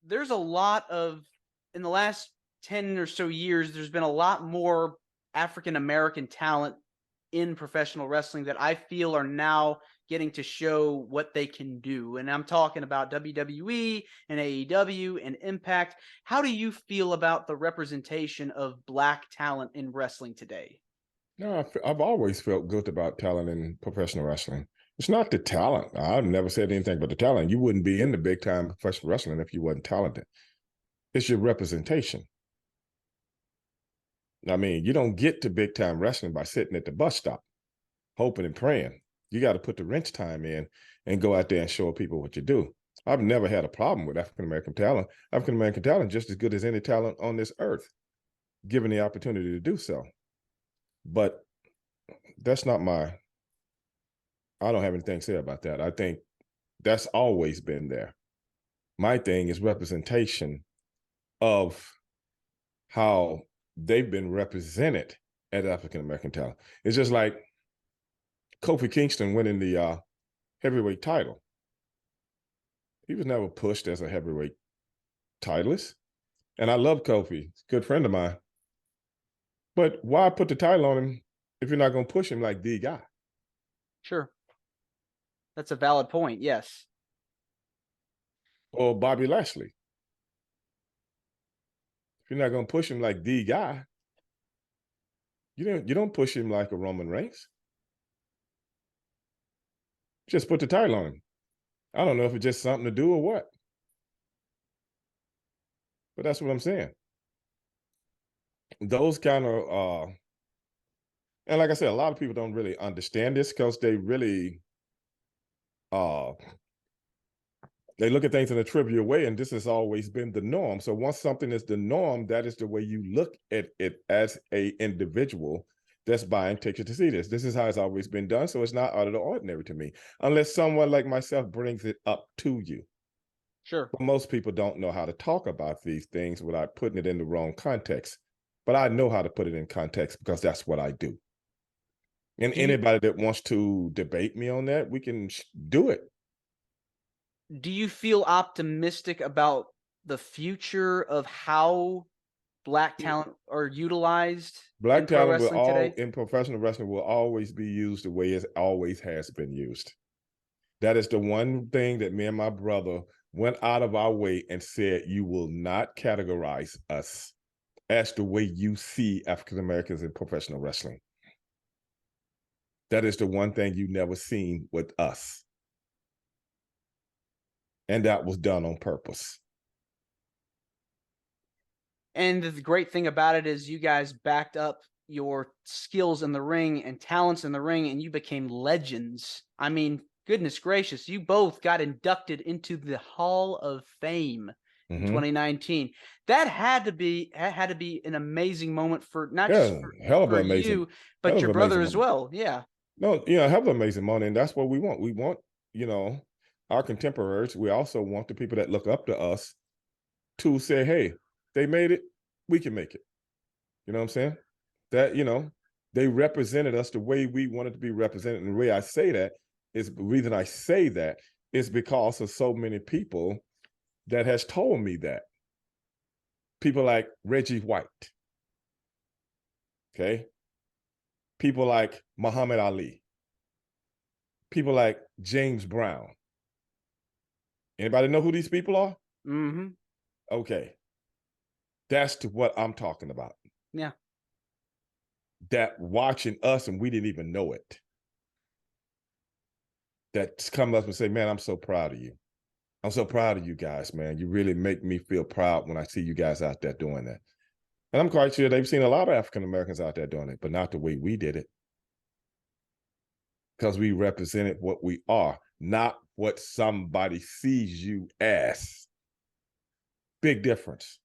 there's a lot of in the last 10 or so years, there's been a lot more African American talent in professional wrestling that I feel are now getting to show what they can do. And I'm talking about WWE and AEW and Impact. How do you feel about the representation of black talent in wrestling today? No, I've always felt good about talent in professional wrestling. It's not the talent. I've never said anything but the talent. You wouldn't be in the big time professional wrestling if you wasn't talented. It's your representation. I mean, you don't get to big time wrestling by sitting at the bus stop, hoping and praying. You got to put the wrench time in and go out there and show people what you do. I've never had a problem with African American talent. African American talent just as good as any talent on this earth, given the opportunity to do so. But that's not my I don't have anything to say about that. I think that's always been there. My thing is representation of how they've been represented as African American talent. It's just like Kofi Kingston winning the heavyweight title. He was never pushed as a heavyweight titleist. And I love Kofi. He's a good friend of mine. But why put the title on him if you're not going to push him like the guy? Sure. That's a valid point. Yes. Or Bobby Lashley. If you're not going to push him like the guy, you don't push him like a Roman Reigns. Just put the title on him. I don't know if it's just something to do or what. But that's what I'm saying. Those kind of and like I said, a lot of people don't really understand this because uh they look at things in a trivial way, and this has always been the norm. So once something is the norm, that is the way you look at it as a individual that's buying tickets to see this. This is how it's always been done. So it's not out of the ordinary to me, unless someone like myself brings it up to you. Sure. But most people don't know how to talk about these things without putting it in the wrong context. But I know how to put it in context because that's what I do. And Do you anybody that wants to debate me on that, we can do it. do you feel optimistic about the future of how black talent are utilized in Black pro talent will wrestling all today? in professional wrestling will always be used the way it always has been used. That is the one thing that me and my brother went out of our way and said, you will not categorize us as the way you see African Americans in professional wrestling. That is the one thing you never seen with us. And that was done on purpose. And the great thing about it is you guys backed up your skills in the ring and talents in the ring, and you became legends. I mean, goodness gracious, you both got inducted into the Hall of Fame in Mm-hmm. 2019. That had to be an amazing moment for not just Yeah, hell of for an amazing, you, hell but of your an brother amazing as moment. well. Yeah, No, yeah, hell of an amazing moment. And that's what we want. We want, you know, our contemporaries. We also want the people that look up to us to say, hey, they made it, we can make it. You know what I'm saying? That, they represented us the way we wanted to be represented. And the way I say that is the reason I say that is because of so many people that has told me that. People like Reggie White, okay? People like Muhammad Ali, people like James Brown. Anybody know who these people are? mhm, Okay. That's what I'm talking about. yeah. That watching us and we didn't even know it. That's come up and say, man, I'm so proud of you. I'm so proud of you guys, man. You really make me feel proud when I see you guys out there doing that. And I'm quite sure they've seen a lot of African Americans out there doing it, but not the way we did it. Because we represented what we are, not what somebody sees you as. Big difference.